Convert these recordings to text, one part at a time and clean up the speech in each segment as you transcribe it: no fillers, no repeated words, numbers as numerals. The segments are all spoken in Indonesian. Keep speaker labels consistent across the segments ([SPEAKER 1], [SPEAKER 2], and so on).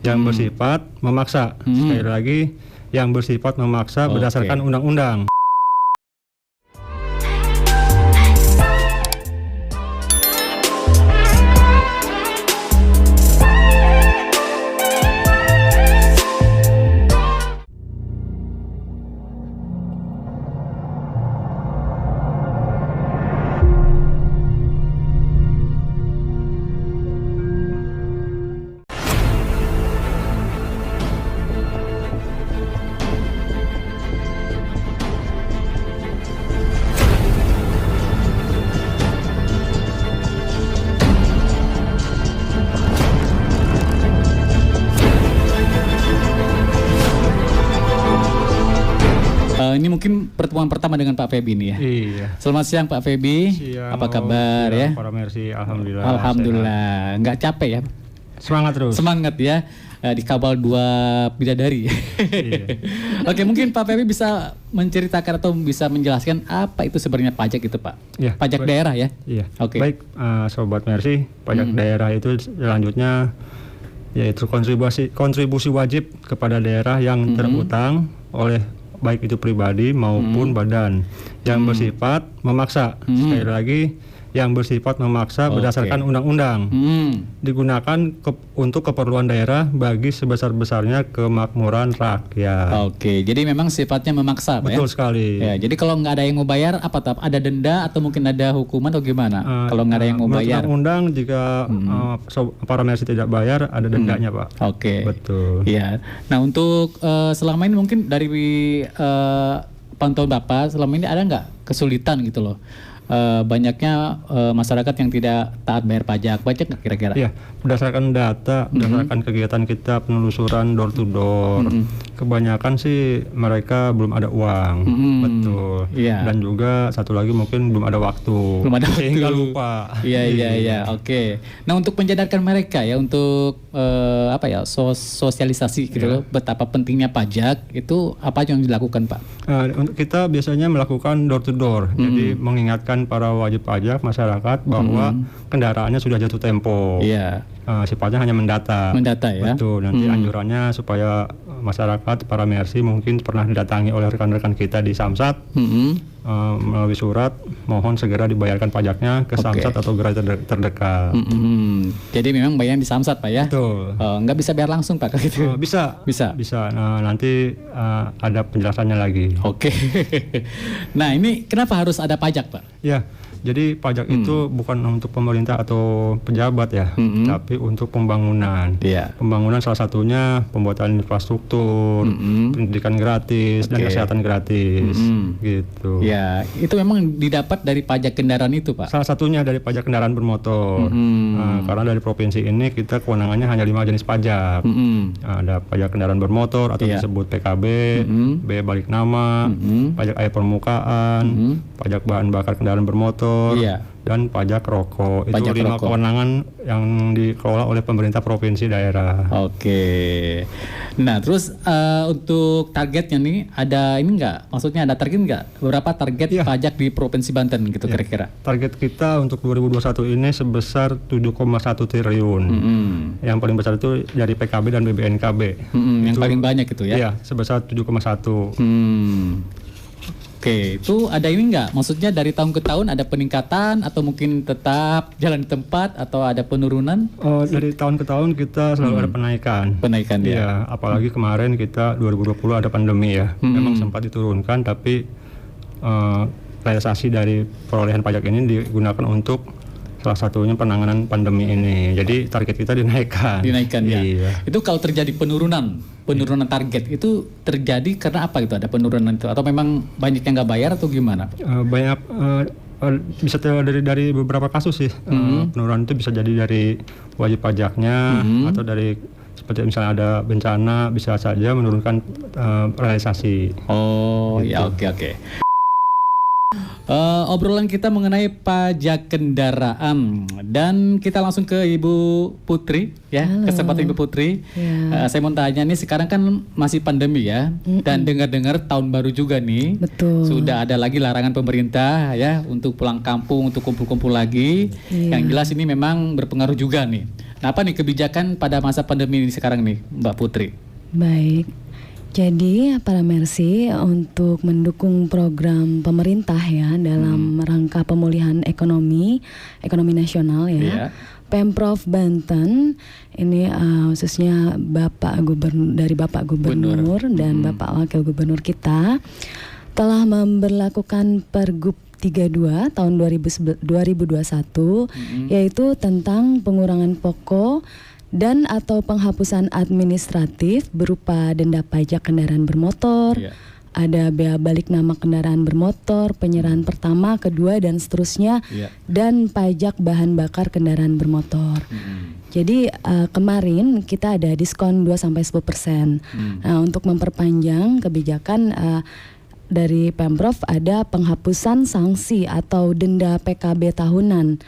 [SPEAKER 1] yang bersifat memaksa. Sekali lagi, yang bersifat memaksa berdasarkan undang-undang.
[SPEAKER 2] Ini mungkin pertemuan pertama dengan Pak Feby ini ya.
[SPEAKER 1] Iya.
[SPEAKER 2] Selamat siang Pak Feby.
[SPEAKER 1] Siang,
[SPEAKER 2] apa kabar ya?
[SPEAKER 1] Para Mercy, alhamdulillah.
[SPEAKER 2] Alhamdulillah. Nggak capek ya?
[SPEAKER 1] Semangat terus.
[SPEAKER 2] Semangat ya. Dikawal 2 bidadari.
[SPEAKER 1] Iya.
[SPEAKER 2] Oke, mungkin Pak Feby bisa menceritakan atau bisa menjelaskan apa itu sebenarnya pajak itu Pak?
[SPEAKER 1] Iya,
[SPEAKER 2] Pajak daerah ya?
[SPEAKER 1] Iya.
[SPEAKER 2] Oke.
[SPEAKER 1] Baik, Sobat Mercy, pajak daerah itu selanjutnya yaitu kontribusi wajib kepada daerah yang terutang oleh baik itu pribadi maupun badan yang bersifat memaksa. Sekali lagi, yang bersifat memaksa berdasarkan undang-undang digunakan untuk keperluan daerah bagi sebesar-besarnya kemakmuran rakyat.
[SPEAKER 2] Oke, jadi memang sifatnya memaksa Pak ya?
[SPEAKER 1] Betul sekali.
[SPEAKER 2] Ya, jadi kalau nggak ada yang mau bayar apa Tap? Ada denda atau mungkin ada hukuman atau gimana? Kalau nggak ada yang mau bayar?
[SPEAKER 1] Undang-undang jika para Mercy tidak bayar ada dendanya Pak.
[SPEAKER 2] Oke.
[SPEAKER 1] Betul.
[SPEAKER 2] Iya. Nah untuk selama ini mungkin dari pantauan Bapak selama ini ada nggak kesulitan gitu loh? Banyaknya masyarakat yang tidak taat bayar pajak, banyak nggak kira-kira?
[SPEAKER 1] Iya, berdasarkan data, berdasarkan kegiatan kita penelusuran door to door, kebanyakan sih mereka belum ada uang, betul.
[SPEAKER 2] Iya.
[SPEAKER 1] Dan juga satu lagi mungkin belum ada waktu,
[SPEAKER 2] Belum ada waktu.
[SPEAKER 1] sehingga lupa.
[SPEAKER 2] Iya. Oke. Nah untuk menyadarkan mereka ya untuk sosialisasi gitu loh, betapa pentingnya pajak itu apa yang dilakukan Pak?
[SPEAKER 1] Untuk kita biasanya melakukan door to door, jadi mengingatkan para wajib pajak masyarakat bahwa kendaraannya sudah jatuh tempo.
[SPEAKER 2] Iya.
[SPEAKER 1] Sifatnya hanya mendata.
[SPEAKER 2] Mendata ya.
[SPEAKER 1] Betul. Nanti anjurannya supaya masyarakat para Mercy mungkin pernah didatangi oleh rekan-rekan kita di Samsat melalui surat mohon segera dibayarkan pajaknya ke Samsat atau gerai terdekat.
[SPEAKER 2] Jadi memang bayar di Samsat Pak ya?
[SPEAKER 1] Betul.
[SPEAKER 2] Nggak bisa bayar langsung Pak gitu?
[SPEAKER 1] Bisa.
[SPEAKER 2] Bisa.
[SPEAKER 1] Nanti ada penjelasannya lagi.
[SPEAKER 2] Oke. Nah ini kenapa harus ada pajak Pak?
[SPEAKER 1] Ya. Jadi pajak itu bukan untuk pemerintah atau pejabat ya, tapi untuk pembangunan.
[SPEAKER 2] Iya.
[SPEAKER 1] Pembangunan salah satunya pembuatan infrastruktur, pendidikan gratis dan kesehatan gratis, gitu.
[SPEAKER 2] Ya, itu memang didapat dari pajak kendaraan itu Pak?
[SPEAKER 1] Salah satunya dari pajak kendaraan bermotor. Karena dari provinsi ini kita kewenangannya hanya 5 jenis pajak. Ada pajak kendaraan bermotor atau disebut PKB, B balik nama, pajak air permukaan, pajak bahan bakar kendaraan bermotor. Dan pajak rokok. Itu 5 kewenangan yang dikelola oleh pemerintah provinsi daerah.
[SPEAKER 2] Oke. Nah terus untuk targetnya nih ada ini nggak? Maksudnya ada target nggak? Berapa target pajak di Provinsi Banten gitu kira-kira?
[SPEAKER 1] Target kita untuk 2021 ini sebesar 7,1 triliun. Yang paling besar itu dari PKB dan BBNKB.
[SPEAKER 2] Yang paling banyak itu ya?
[SPEAKER 1] Iya, sebesar 7,1.
[SPEAKER 2] Oke, itu ada ini nggak? Maksudnya dari tahun ke tahun ada peningkatan atau mungkin tetap jalan di tempat atau ada penurunan?
[SPEAKER 1] Dari tahun ke tahun kita selalu ada penaikan.
[SPEAKER 2] Penaikan ya.
[SPEAKER 1] Iya, apalagi kemarin kita 2020 ada pandemi ya. Memang sempat diturunkan tapi realisasi dari perolehan pajak ini digunakan untuk salah satunya penanganan pandemi ini. Jadi target kita dinaikkan.
[SPEAKER 2] Dinaikkan ya.
[SPEAKER 1] Iya.
[SPEAKER 2] Itu kalau terjadi penurunan target itu terjadi karena apa itu ada penurunan itu atau memang banyak yang nggak bayar atau gimana?
[SPEAKER 1] Banyak bisa dari beberapa kasus sih. Penurunan itu bisa jadi dari wajib pajaknya atau dari seperti misalnya ada bencana bisa saja menurunkan realisasi.
[SPEAKER 2] Oh
[SPEAKER 1] gitu.
[SPEAKER 2] ya oke. Obrolan kita mengenai pajak kendaraan dan kita langsung ke Ibu Putri ya.
[SPEAKER 3] Halo.
[SPEAKER 2] Kesempatan Ibu Putri.
[SPEAKER 3] Ya.
[SPEAKER 2] Saya mau tanya nih, sekarang kan masih pandemi ya, dan dengar-dengar tahun baru juga nih.
[SPEAKER 3] Betul.
[SPEAKER 2] Sudah ada lagi larangan pemerintah ya untuk pulang kampung, untuk kumpul-kumpul lagi.
[SPEAKER 3] Iya.
[SPEAKER 2] Yang jelas ini memang berpengaruh juga nih. Nah, apa nih kebijakan pada masa pandemi ini sekarang nih, Mbak Putri?
[SPEAKER 3] Baik. Jadi para Mercy, untuk mendukung program pemerintah ya dalam rangka pemulihan ekonomi nasional ya.
[SPEAKER 2] Iya.
[SPEAKER 3] Pemprov Banten ini khususnya Bapak Gubernur dan Bapak Wakil Gubernur kita telah memberlakukan Pergub 32 tahun 2021 yaitu tentang pengurangan pokok dan atau penghapusan administratif berupa denda pajak kendaraan bermotor,
[SPEAKER 2] Iya.
[SPEAKER 3] ada bea balik nama kendaraan bermotor, penyerahan pertama, kedua dan seterusnya,
[SPEAKER 2] Iya.
[SPEAKER 3] dan pajak bahan bakar kendaraan bermotor. Jadi kemarin kita ada diskon 2-10%. Nah, untuk memperpanjang kebijakan dari Pemprov ada penghapusan sanksi atau denda PKB tahunan.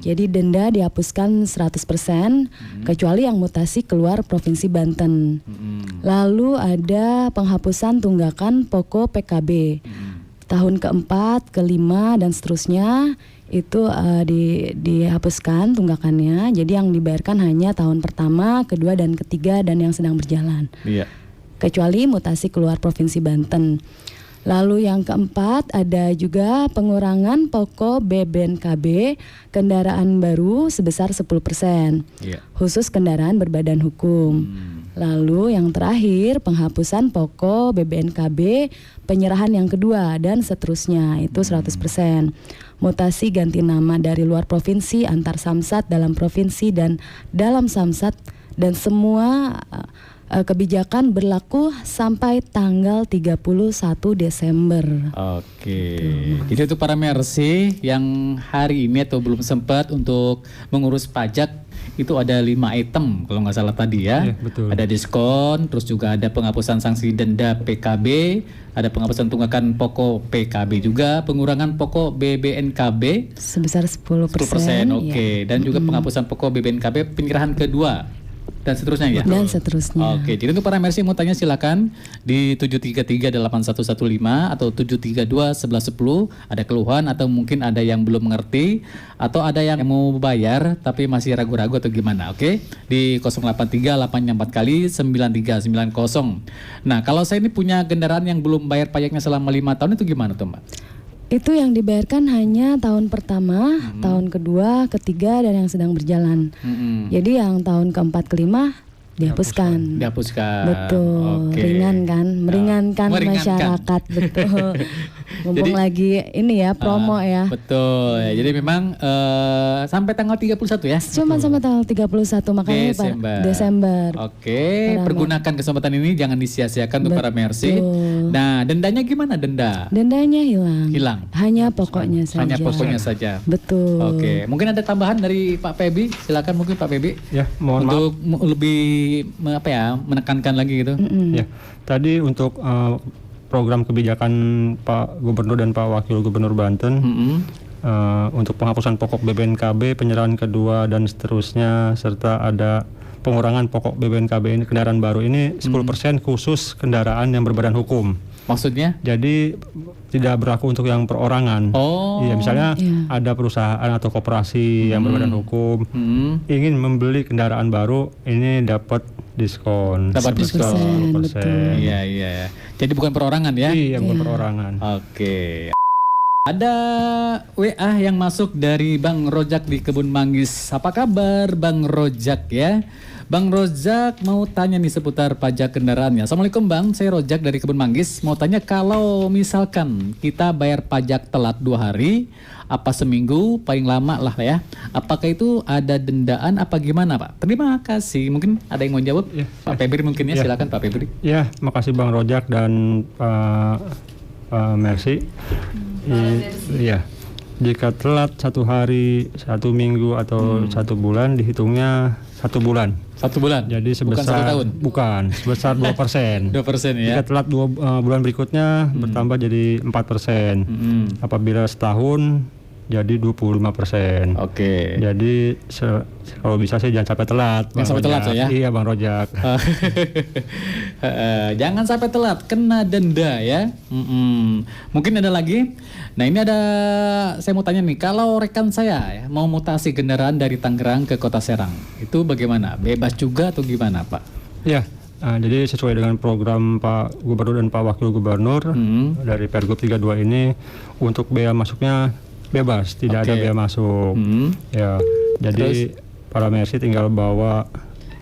[SPEAKER 3] Jadi denda dihapuskan 100% kecuali yang mutasi keluar Provinsi Banten. Lalu ada penghapusan tunggakan pokok PKB. Tahun keempat, kelima dan seterusnya itu dihapuskan tunggakannya. Jadi yang dibayarkan hanya tahun pertama, kedua dan ketiga dan yang sedang berjalan.
[SPEAKER 2] Iya.
[SPEAKER 3] Kecuali mutasi keluar Provinsi Banten. Lalu yang keempat ada juga pengurangan pokok BBNKB kendaraan baru sebesar 10%,
[SPEAKER 2] Iya.
[SPEAKER 3] khusus kendaraan berbadan hukum. Lalu yang terakhir penghapusan pokok BBNKB penyerahan yang kedua dan seterusnya itu 100%. Mutasi ganti nama dari luar provinsi, antar samsat, dalam provinsi dan dalam samsat, dan semua kebijakan berlaku sampai tanggal 31 Desember.
[SPEAKER 2] Oke. Jadi untuk para Mercy yang hari ini atau belum sempat untuk mengurus pajak, itu ada 5 item kalau nggak salah tadi ya.
[SPEAKER 1] Iya, betul.
[SPEAKER 2] Ada diskon, terus juga ada penghapusan sanksi denda PKB, ada penghapusan tunggakan pokok PKB juga, pengurangan pokok BBNKB
[SPEAKER 3] Sebesar 10%.
[SPEAKER 2] 10%, oke.
[SPEAKER 3] Ya.
[SPEAKER 2] Dan juga penghapusan pokok BBNKB penyerahan kedua dan seterusnya ya.
[SPEAKER 3] Dan seterusnya.
[SPEAKER 2] Oke, jadi untuk para Mercy mau tanya silakan di 7338115 atau 7321110, ada keluhan atau mungkin ada yang belum mengerti atau ada yang mau bayar tapi masih ragu-ragu atau gimana, oke? Di 083844 kali 9390. Nah, kalau saya ini punya kendaraan yang belum bayar pajaknya selama 5 tahun itu gimana tuh, Mbak?
[SPEAKER 3] Itu yang dibayarkan hanya tahun pertama, tahun kedua, ketiga dan yang sedang berjalan. Jadi yang tahun keempat, kelima dihapuskan.
[SPEAKER 2] Dihapuskan.
[SPEAKER 3] Betul.
[SPEAKER 2] Oke.
[SPEAKER 3] Ringan kan, meringankan
[SPEAKER 2] Meringankan.
[SPEAKER 3] masyarakat, betul. Mumpung lagi ini ya promo ya.
[SPEAKER 2] Betul. Jadi memang sampai tanggal 31 ya.
[SPEAKER 3] Cuma sampai tanggal 31 makanya Desember.
[SPEAKER 2] Oke, pergunakan kesempatan ini jangan disia-siakan untuk para Mercy. Nah, dendanya gimana denda?
[SPEAKER 3] Dendanya hilang.
[SPEAKER 2] Hilang.
[SPEAKER 3] Hanya pokoknya saja.
[SPEAKER 2] Hanya pokoknya saja.
[SPEAKER 3] Betul.
[SPEAKER 2] Oke, mungkin ada tambahan dari Pak Febi. Silakan mungkin Pak Febi.
[SPEAKER 1] Ya, mohon maaf.
[SPEAKER 2] Untuk lebih menekankan lagi gitu.
[SPEAKER 1] Ya, tadi untuk program kebijakan Pak Gubernur dan Pak Wakil Gubernur Banten untuk penghapusan pokok BBNKB, penyerahan kedua dan seterusnya, serta ada pengurangan pokok BBNKB ini kendaraan baru ini 10% khusus kendaraan yang berbadan hukum.
[SPEAKER 2] Maksudnya?
[SPEAKER 1] Jadi tidak berlaku untuk yang perorangan.
[SPEAKER 2] Oh.
[SPEAKER 1] Iya, misalnya ada perusahaan atau koperasi yang berbadan hukum ingin membeli kendaraan baru, ini dapat diskon.
[SPEAKER 2] Dapat diskon.
[SPEAKER 1] 10%.
[SPEAKER 3] betul.
[SPEAKER 2] Iya, iya. Jadi bukan perorangan ya?
[SPEAKER 1] Iya, bukan perorangan.
[SPEAKER 2] Oke. Ada WA yang masuk dari Bang Rojak di Kebun Manggis. Apa kabar Bang Rojak ya? Bang Rojak mau tanya nih seputar pajak kendaraannya. Assalamualaikum Bang, saya Rojak dari Kebun Manggis. Mau tanya kalau misalkan kita bayar pajak telat 2 hari, apa seminggu, paling lama lah ya. Apakah itu ada dendaan apa gimana Pak? Terima kasih. Mungkin ada yang mau jawab?
[SPEAKER 1] Ya,
[SPEAKER 2] Pak Febri mungkin ya, silakan Pak Febri.
[SPEAKER 1] Ya, makasih Bang Rojak dan Mercy. Iya. Jika telat 1 hari, 1 minggu atau 1 bulan, dihitungnya 1 bulan.
[SPEAKER 2] 1 bulan.
[SPEAKER 1] Jadi
[SPEAKER 2] Bukan 1
[SPEAKER 1] sebesar
[SPEAKER 2] tahun.
[SPEAKER 1] Bukan, sebesar 2%.
[SPEAKER 2] 2% ya.
[SPEAKER 1] Jika telat 2 bulan berikutnya bertambah jadi 4%. Apabila setahun jadi 25%.
[SPEAKER 2] Oke.
[SPEAKER 1] Jadi kalau bisa sih jangan sampai telat.
[SPEAKER 2] Jangan sampai telat,
[SPEAKER 1] Rojak.
[SPEAKER 2] ya?
[SPEAKER 1] Iya Bang Rojak.
[SPEAKER 2] Jangan sampai telat, kena denda ya. Mungkin ada lagi. Nah ini ada, saya mau tanya nih, kalau rekan saya ya, mau mutasi kendaraan dari Tangerang ke Kota Serang, itu bagaimana? Bebas juga atau gimana Pak?
[SPEAKER 1] Ya, jadi sesuai dengan program Pak Gubernur dan Pak Wakil Gubernur dari Pergub 32 ini, untuk bea masuknya bebas, tidak ada bea masuk. Ya, jadi para Mercy tinggal bawa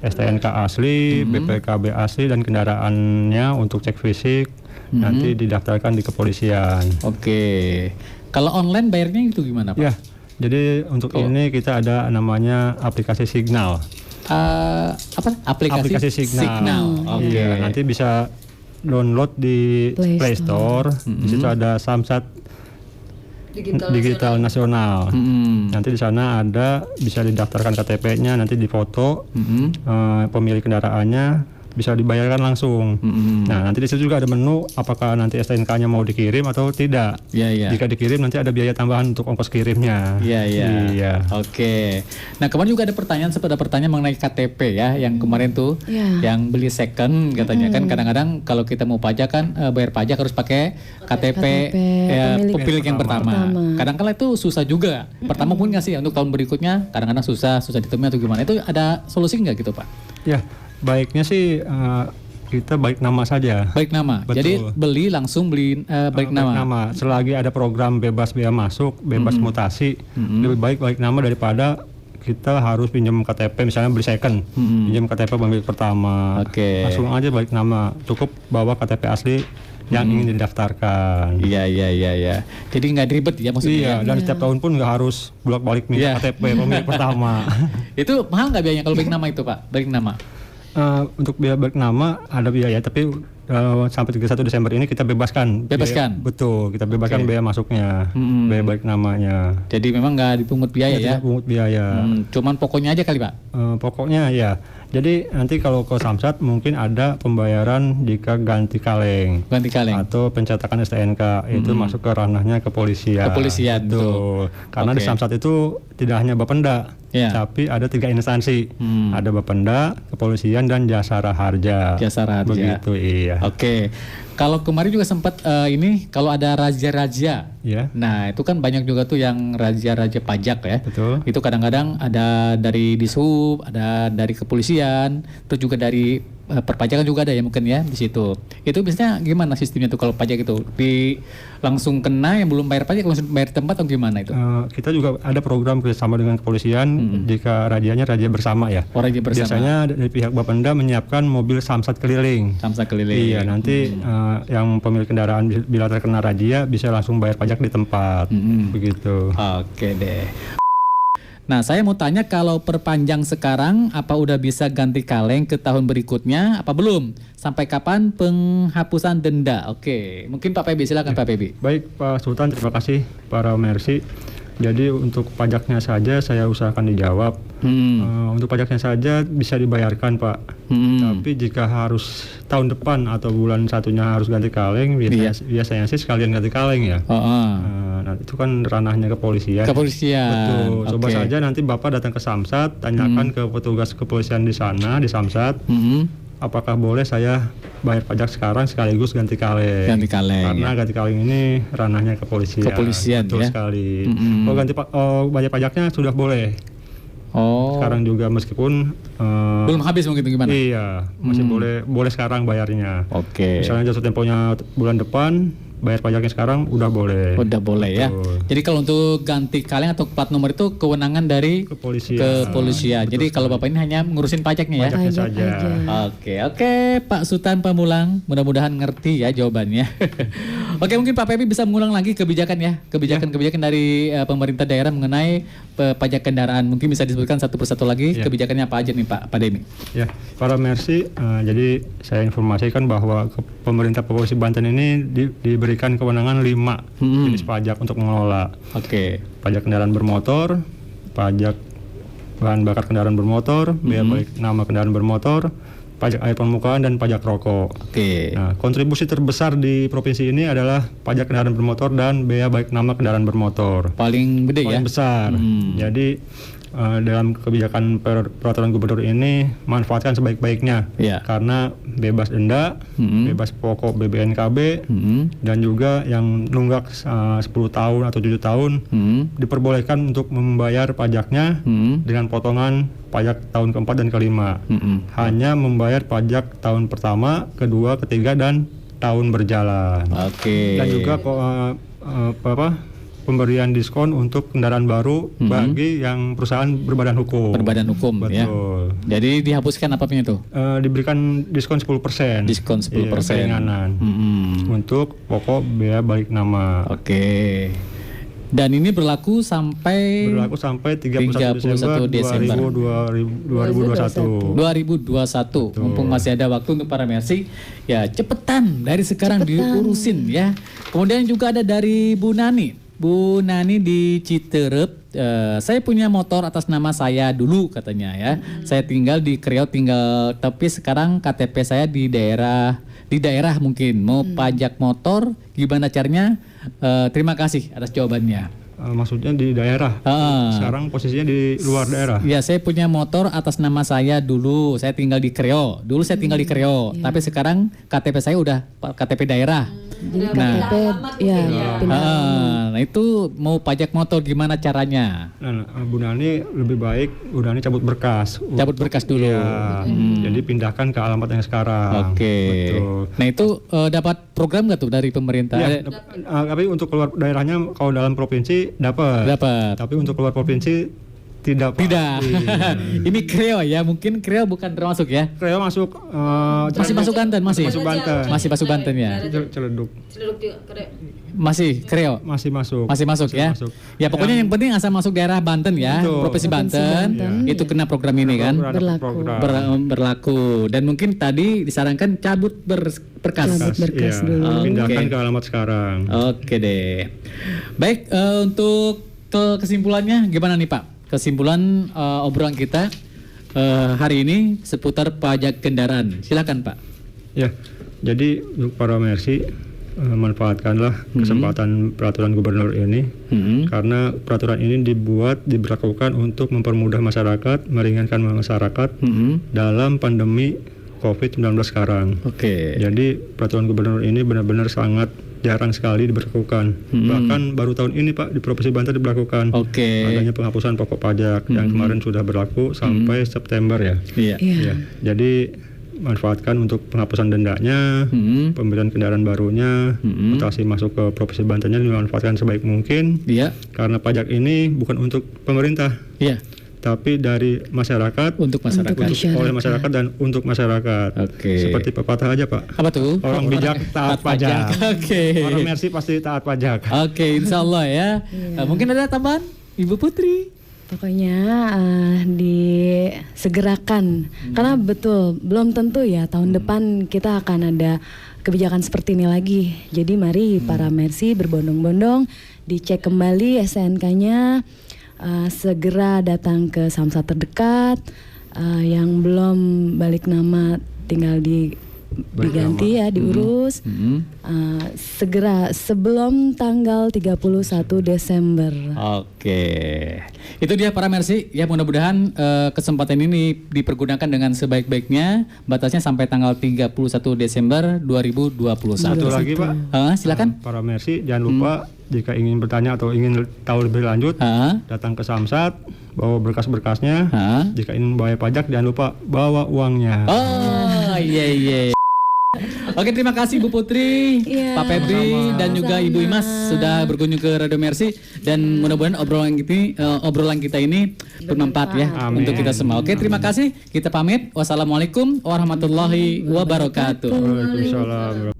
[SPEAKER 1] STNK asli, BPKB asli dan kendaraannya untuk cek fisik, nanti didaftarkan di kepolisian.
[SPEAKER 2] Oke. Kalau online bayarnya itu gimana Pak?
[SPEAKER 1] Ya, jadi untuk ini kita ada namanya aplikasi Signal.
[SPEAKER 2] Apa? Aplikasi Signal. Oke.
[SPEAKER 1] Iya, nanti bisa download di Play Store. Di situ ada Samsat Digital Nasional. Nanti di sana ada, bisa didaftarkan KTP-nya, nanti difoto, pemilik kendaraannya, bisa dibayarkan langsung. Nah, nanti di situ juga ada menu apakah nanti STNK-nya mau dikirim atau tidak.
[SPEAKER 2] Iya.
[SPEAKER 1] Jika dikirim nanti ada biaya tambahan untuk ongkos kirimnya.
[SPEAKER 2] Iya. Oke. Nah, kemarin juga ada pertanyaan mengenai KTP ya, yang kemarin tuh yang beli second katanya kan kadang-kadang kalau kita mau pajak kan bayar pajak harus pakai KTP pemilik yang pertama. Kadang-kala itu susah juga. Pertama pun nggak sih untuk tahun berikutnya kadang-kadang susah ditemui atau gimana. Itu ada solusi nggak gitu Pak?
[SPEAKER 1] Ya, baiknya sih kita balik nama saja.
[SPEAKER 2] Baik nama.
[SPEAKER 1] Betul.
[SPEAKER 2] Jadi beli langsung beli balik nama.
[SPEAKER 1] Selagi ada program bebas bea masuk, bebas mutasi, lebih baik balik nama daripada kita harus pinjam KTP, misalnya beli second, pinjam KTP pemilik pertama.
[SPEAKER 2] Oke.
[SPEAKER 1] Langsung aja balik nama. Cukup bawa KTP asli yang ingin didaftarkan.
[SPEAKER 2] Iya. Jadi nggak ribet ya maksudnya.
[SPEAKER 1] Iya, dan setiap tahun pun nggak harus bolak-balik minta KTP pemilik pertama.
[SPEAKER 2] Itu mahal nggak biayanya kalau balik nama itu Pak? Balik nama?
[SPEAKER 1] Untuk biaya balik nama ada biaya, tapi sampai 31 Desember ini kita bebaskan. Betul, kita bebaskan biaya masuknya, biaya balik namanya.
[SPEAKER 2] Jadi memang nggak dipungut biaya ya?
[SPEAKER 1] Tidak pungut biaya.
[SPEAKER 2] Cuman pokoknya aja kali Pak?
[SPEAKER 1] Pokoknya ya. Jadi nanti kalau ke Samsat mungkin ada pembayaran jika ganti kaleng. Atau pencetakan STNK, itu masuk ke ranahnya kepolisian. Betul. Karena di Samsat itu tidak hanya Bapenda, tapi ada 3 instansi. Ada Bapenda, kepolisian dan Jasara Harja. Begitu, iya.
[SPEAKER 2] Oke. Kalau kemarin juga sempat ini kalau ada raja-raja. Nah, itu kan banyak juga tuh yang raja-raja pajak ya.
[SPEAKER 1] Betul.
[SPEAKER 2] Itu kadang-kadang ada dari Dishub, ada dari kepolisian, terus juga dari perpajakan juga ada ya mungkin ya di situ. Itu biasanya gimana sistemnya tuh kalau pajak itu? Langsung kena yang belum bayar pajak langsung bayar tempat atau gimana itu?
[SPEAKER 1] Kita juga ada program kerjasama dengan kepolisian jika rajanya raja bersama ya.
[SPEAKER 2] Oh, raja bersama.
[SPEAKER 1] Biasanya dari pihak Bapenda menyiapkan mobil Samsat keliling. Iya, nanti yang pemilik kendaraan bila terkena razia bisa langsung bayar pajak di tempat. Begitu.
[SPEAKER 2] Oke deh. Nah, saya mau tanya kalau perpanjang sekarang, apa udah bisa ganti kaleng ke tahun berikutnya, apa belum? Sampai kapan penghapusan denda? Oke, mungkin Pak Pebi, silakan Pak Pebi.
[SPEAKER 1] Baik Pak Sultan, terima kasih para Mercy. Jadi untuk pajaknya saja saya usahakan dijawab. Untuk pajaknya saja bisa dibayarkan Pak. Tapi jika harus tahun depan atau bulan satunya harus ganti kaleng, biasanya sih sekalian ganti kaleng ya. Nah, itu kan ranahnya kepolisian. Betul. Coba saja nanti Bapak datang ke Samsat, tanyakan ke petugas kepolisian di sana di Samsat. Apakah boleh saya bayar pajak sekarang sekaligus ganti kaleng? Karena ganti kaleng ini ranahnya kepolisian. Betul sekali. Bayar pajaknya sudah boleh. Sekarang juga meskipun
[SPEAKER 2] belum habis mungkin gimana?
[SPEAKER 1] Iya, masih boleh sekarang bayarnya. Misalnya jatuh temponya bulan depan, bayar pajaknya sekarang udah boleh.
[SPEAKER 2] Ya. Jadi kalau untuk ganti kaleng atau plat nomor itu kewenangan dari kepolisian. Jadi kalau Bapak ini hanya ngurusin pajaknya ya.
[SPEAKER 1] Pajaknya saja.
[SPEAKER 2] Oke, Pak Sultan Pamulang, mudah-mudahan ngerti ya jawabannya. Oke, mungkin Pak Pepi bisa mengulang lagi kebijakan ya, kebijakan dari pemerintah daerah mengenai pajak kendaraan. Mungkin bisa disebutkan satu persatu lagi kebijakannya apa aja nih Pak Demi?
[SPEAKER 1] Ya, para Mercy, jadi saya informasikan bahwa pemerintah Provinsi Banten ini diberikan kewenangan 5 jenis pajak untuk mengelola.
[SPEAKER 2] Oke.
[SPEAKER 1] Pajak kendaraan bermotor, pajak bahan bakar kendaraan bermotor, bea balik nama kendaraan bermotor, pajak air permukaan, dan pajak rokok.
[SPEAKER 2] Oke.
[SPEAKER 1] Nah, kontribusi terbesar di provinsi ini adalah pajak kendaraan bermotor dan bea balik nama kendaraan bermotor.
[SPEAKER 2] Paling gede ya?
[SPEAKER 1] Paling besar. Jadi dalam kebijakan peraturan gubernur ini manfaatkan sebaik-baiknya, karena bebas denda, bebas pokok BBNKB, dan juga yang nunggak 10 tahun atau 7 tahun diperbolehkan untuk membayar pajaknya dengan potongan pajak tahun keempat dan kelima. Hanya membayar pajak tahun pertama, kedua, ketiga, dan tahun berjalan.
[SPEAKER 2] Oke.
[SPEAKER 1] Dan juga pemberian diskon untuk kendaraan baru bagi yang perusahaan berbadan hukum.
[SPEAKER 2] Berbadan hukum.
[SPEAKER 1] Betul.
[SPEAKER 2] Ya. Jadi dihapuskan apanya itu?
[SPEAKER 1] Diberikan diskon 10%.
[SPEAKER 2] Diskon 10%.
[SPEAKER 1] Keringanan untuk pokok bea balik nama.
[SPEAKER 2] Oke. Dan ini berlaku sampai
[SPEAKER 1] 31 Desember 2021.
[SPEAKER 2] 2021. Mumpung masih ada waktu untuk para Mercy, ya cepetan dari sekarang diurusin ya. Kemudian juga ada dari Bu Nani. Bu Nani di Citerep, saya punya motor atas nama saya dulu katanya ya. Saya tinggal di Kriau, tapi sekarang KTP saya di daerah mungkin. Mau pajak motor, gimana caranya? Terima kasih atas jawabannya.
[SPEAKER 1] Maksudnya di daerah. Sekarang posisinya di luar daerah.
[SPEAKER 2] Ya, saya punya motor atas nama saya dulu. Saya tinggal di Kriau. Dulu saya tinggal di Kriau, tapi sekarang KTP saya udah KTP daerah.
[SPEAKER 3] Jadi KTP
[SPEAKER 2] nah itu mau pajak motor gimana caranya?
[SPEAKER 1] Nah, Bu Nani lebih baik Bu Nani cabut berkas.
[SPEAKER 2] Cabut berkas dulu.
[SPEAKER 1] Ya, jadi pindahkan ke alamat yang sekarang.
[SPEAKER 2] Oke.
[SPEAKER 1] Betul.
[SPEAKER 2] Nah itu dapat program nggak tuh dari pemerintah?
[SPEAKER 1] Ya, tapi untuk keluar daerahnya kalau dalam provinsi dapat. Tapi untuk keluar provinsi tidak. Pak.
[SPEAKER 2] Tidak. Ini Kriau ya, mungkin Kriau bukan termasuk ya?
[SPEAKER 1] Kriau masuk.
[SPEAKER 2] Masih masuk Banten masih.
[SPEAKER 1] Masuk Banten.
[SPEAKER 2] Masih masuk Banten ya.
[SPEAKER 1] Celeduk.
[SPEAKER 2] Masih Kriau.
[SPEAKER 1] Masih masuk.
[SPEAKER 2] Masih masuk ya.
[SPEAKER 1] Masuk.
[SPEAKER 2] Ya pokoknya yang penting asal masuk daerah Banten ya,
[SPEAKER 1] Betul.
[SPEAKER 2] Provinsi Banten, itu kena program ini kan. Berlaku. Dan mungkin tadi disarankan cabut berkas.
[SPEAKER 3] Cabut berkas dulu.
[SPEAKER 1] Pindahkan ke alamat sekarang.
[SPEAKER 2] Oke deh. Baik, untuk kesimpulannya gimana nih Pak? Kesimpulan obrolan kita hari ini seputar pajak kendaraan. Silakan Pak.
[SPEAKER 1] Ya, jadi untuk para Mercy, manfaatkanlah kesempatan peraturan gubernur ini, karena peraturan ini diberlakukan untuk mempermudah masyarakat, meringankan masyarakat dalam pandemi COVID-19 sekarang.
[SPEAKER 2] Oke.
[SPEAKER 1] Jadi peraturan gubernur ini benar-benar sangat jarang sekali diberlakukan. Bahkan baru tahun ini Pak di Provinsi Banten diberlakukan. Adanya penghapusan pokok pajak yang kemarin sudah berlaku sampai September ya.
[SPEAKER 2] Iya.
[SPEAKER 1] Ya. Jadi manfaatkan untuk penghapusan dendanya, pemberian kendaraan barunya, mutasi masuk ke Provinsi Bantennya dimanfaatkan sebaik mungkin.
[SPEAKER 2] Iya.
[SPEAKER 1] Karena pajak ini bukan untuk pemerintah.
[SPEAKER 2] Iya.
[SPEAKER 1] Tapi dari masyarakat,
[SPEAKER 2] untuk masyarakat,
[SPEAKER 1] oleh masyarakat dan untuk masyarakat.
[SPEAKER 2] Oke.
[SPEAKER 1] Seperti pepatah aja Pak.
[SPEAKER 2] Apa tuh?
[SPEAKER 1] Orang bijak taat pajak.
[SPEAKER 2] Oke.
[SPEAKER 1] Orang Mercy pasti taat pajak.
[SPEAKER 2] Oke, insya Allah ya. Mungkin ada tambahan, Ibu Putri?
[SPEAKER 3] Pokoknya disegerakan, karena betul belum tentu ya tahun depan kita akan ada kebijakan seperti ini lagi. Jadi mari para Mercy berbondong-bondong dicek kembali SNK-nya. Segera datang ke Samsat terdekat, yang belum balik nama tinggal diganti ya, diurus. Segera sebelum tanggal 31 Desember.
[SPEAKER 2] Oke. Itu dia para Mercy ya, mudah-mudahan kesempatan ini dipergunakan dengan sebaik-baiknya. Batasnya sampai tanggal 31 Desember 2021.
[SPEAKER 1] Satu lagi Pak.
[SPEAKER 2] Silakan.
[SPEAKER 1] Para Mercy jangan lupa jika ingin bertanya atau ingin tahu lebih lanjut, datang ke Samsat, bawa berkas-berkasnya. Jika ingin membayar pajak jangan lupa bawa uangnya.
[SPEAKER 2] Oh iya. Oke, terima kasih Bu Putri, Pak Febri, dan juga Ibu Imas sudah berkunjung ke Radio Mercy, dan mudah-mudahan obrolan kita ini bermanfaat ya untuk kita semua. Oke, terima kasih. Kita pamit. Wassalamualaikum warahmatullahi wabarakatuh.
[SPEAKER 1] Waalaikumsalam.